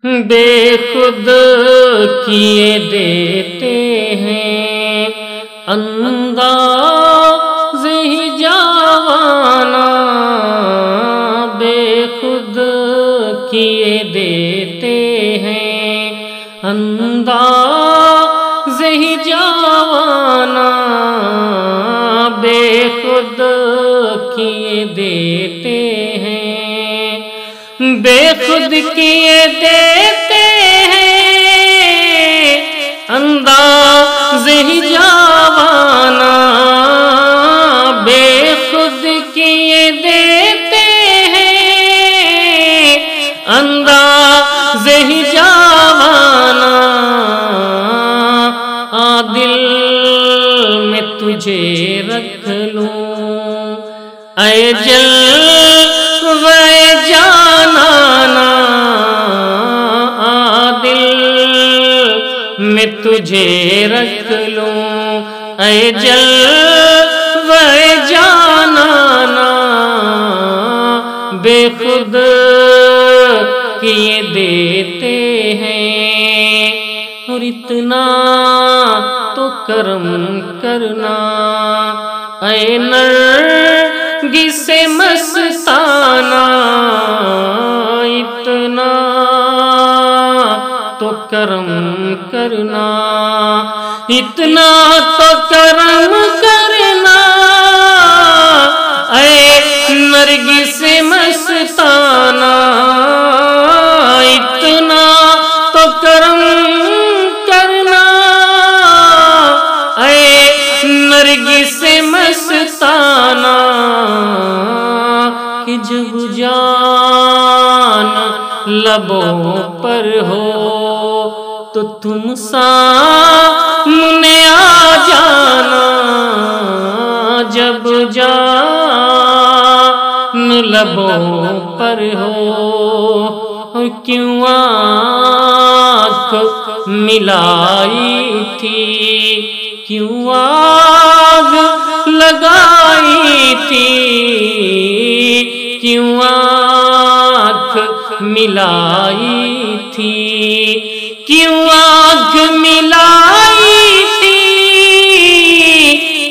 بے خود کیے دیتے ہیں انداز ہی جانا، بے خود کیے دیتے ہیں انداز ہی جانا، بے خود کیے دیتے ہیں، بے خود کیے دیتے ہیں انداز ہی جانا، بے خود کیے دیتے ہیں انداز ہی جانا، دل میں تجھے رکھ لوں اے جلوے جانانا، دل میں تجھے رکھ لوں اے جلوے جانانا، بے خود کیے دیتے ہیں، اور اتنا تو کرم کرنا اے نرگس مستانہ، اتنا تو کرم کرنا، اتنا تو کرم کرنا اے نرگس مستانہ، اتنا تو کرم کرنا اے نرگس مستانہ، کہ جب جان لبوں پر ہو تو تم سامنے آ جانا، جب جان لبوں پر ہو اور کیوں آنکھ ملائی تھی، کیوں آگ لگائی تھی، کیوں آنکھ ملائی تھی، کیوں آنکھ ملائی تھی،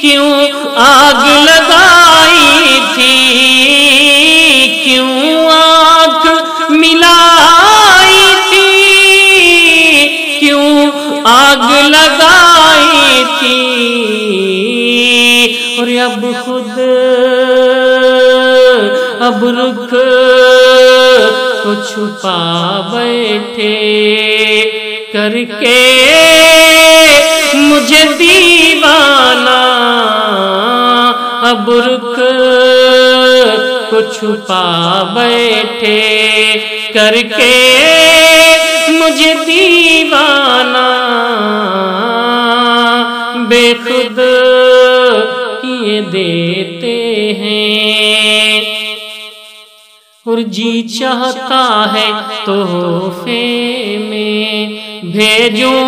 کیوں آگ لگائی تھی، کیوں آنکھ ملائی تھی، کیوں آگ لگائی تھی، اور اب رخ کو چھپا بیٹھے کر کے مجھے دیوانہ، اب رخ کو چھپا بیٹھے کر کے مجھے دیوانہ، بے خود کیے دیتے ہیں، اور جی چاہتا ہے تحفے میں بھیجوں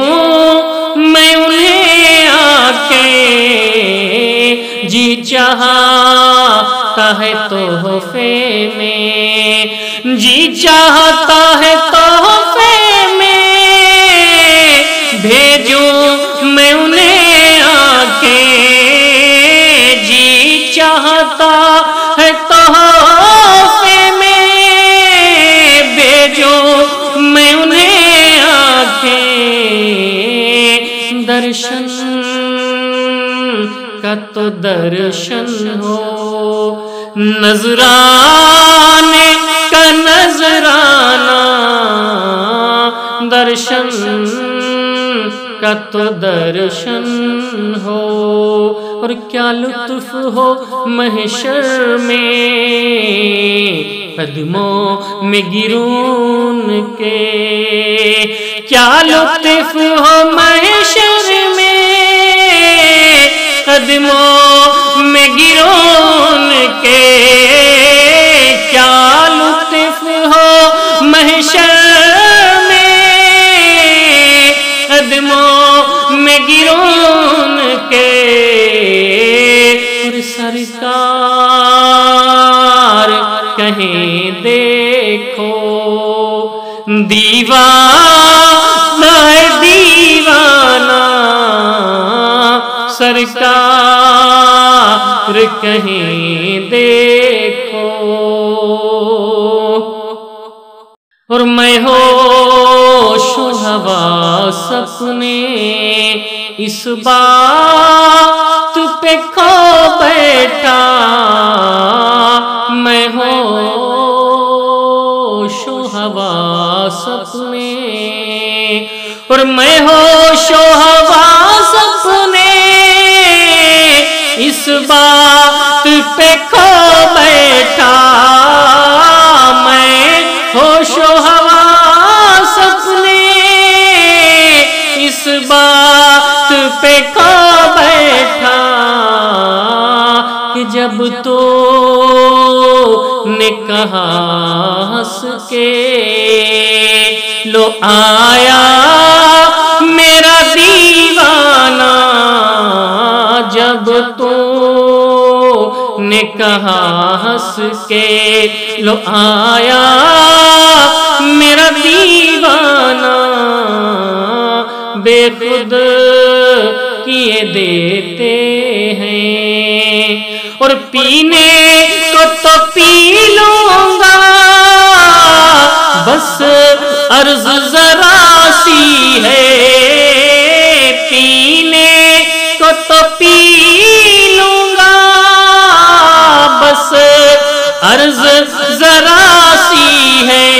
میں انہیں آ کے، جی چاہتا ہے تحفے میں، جی چاہتا ہے تحفے میں بھیجوں میں انہیں آ کے، جی چاہتا ہے تحفے میں بھیجوں میں انہیں آ کے، درشن کا تو درشن ہو، نذرانے کا نذرانہ، درشن کا تو درشن ہو، اور کیا لطف ہو محشر میں قدموں میں گروں کے، کیا لطف ہو محشر میں قدموں میں گروں کے، کیا لطف ہو محشر میں قدموں میں گروں کے، اور سرکار کہیں دیکھو دیوانہ دیوانہ ہے دیوانہ سرکار کہیں دیکھو، اور میں ہوش و حواس اپنے اس بات پہ کھو بیٹھا، میں ہوش و حواس اپنے، اور میں ہوش و حواس اپنے اس بات پہ کھو بیٹھا، میں ہوش و حواس اپنے اس بات پہ کھو بیٹھا کہ جب تو نے کہا ہنس کے لو آیا میرا دیوانہ، جب تو نے کہا ہنس کے لو آیا میرا دیوانہ، بے خود کیے دیتے ہیں، اور پینے کو تو پی لوں گا، بس عرض ذرا سی ہے، پینے کو تو پی لوں گا، بس عرض ذرا سی ہے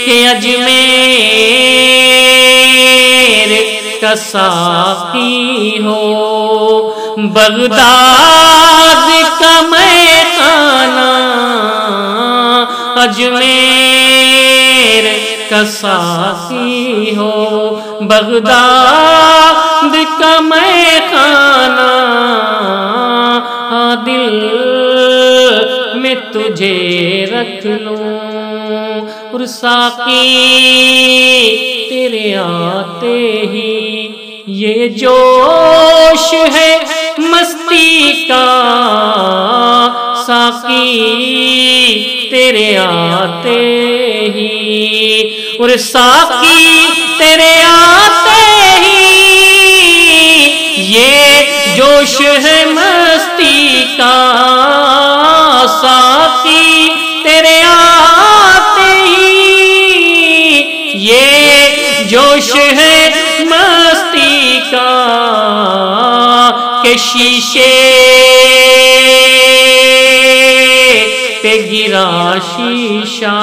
کہ اجمیر کا ساقی ہو، بغداد کا میخانہ، اجمیر کا ساقی ہو، بغداد کا میخانہ، دل میں تجھے رکھ لوں، اور ساقی تیرے آتے ہی یہ جوش ہے مستی کا، ساقی تیرے آتے ہی، اور ساقی تیرے آتے ہی یہ جوش ہے مستی کا، ساقی تیرے آتے ہی یہ جوش ہے مستی کا، کہ شیشے پہ گرا شیشہ،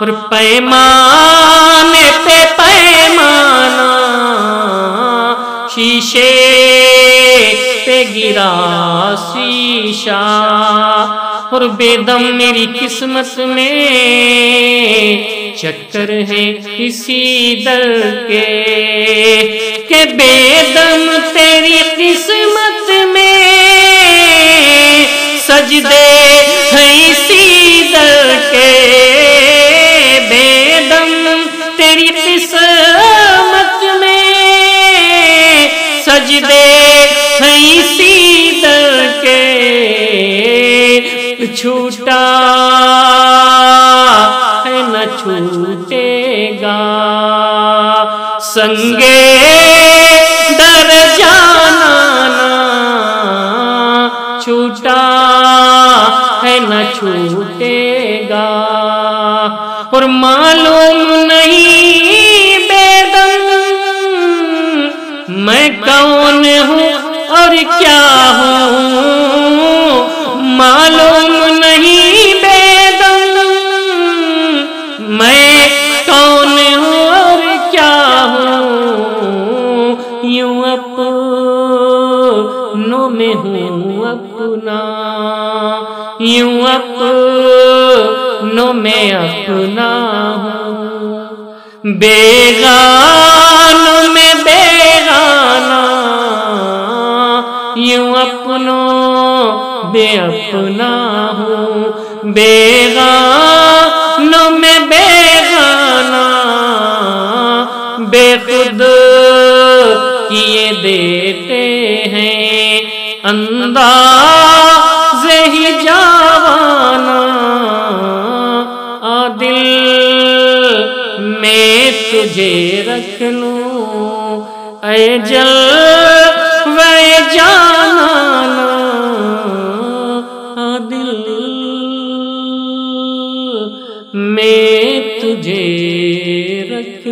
اور پیمانے پہ پیمانہ، شیشے پہ گرا شیشہ، اور بے دم میری قسمت میں چکر ہے اسی در کے، کہ بے دم تیری قسمت میں سجدے ہیں اسی در کے، بے دم تیری قسمت میں سجدے ہیں اسی در کے، چھوٹا ہے نہ چھوٹے گا سنگے در جانا، چھوٹا ہے نہ چھوٹے گا، اور معلوم نہیں بے دم میں کون ہوں اور کیا ہوں، معلوم نہیں بے دم میں کون ہوں اور کیا ہوں، یوں اپنوں میں ہوں اپنا، یوں اپنوں میں اپنا ہوں، بیگانوں میں بیگانہ، یوں اپنوں بے اپنا ہوں، بیگانوں میں بیگانہ، بے خود کیے دیتے ہیں انداز ہی جوانہ، دل تجھے رکھ لوں اے جلوے جانانا دل میں تجھے رکھ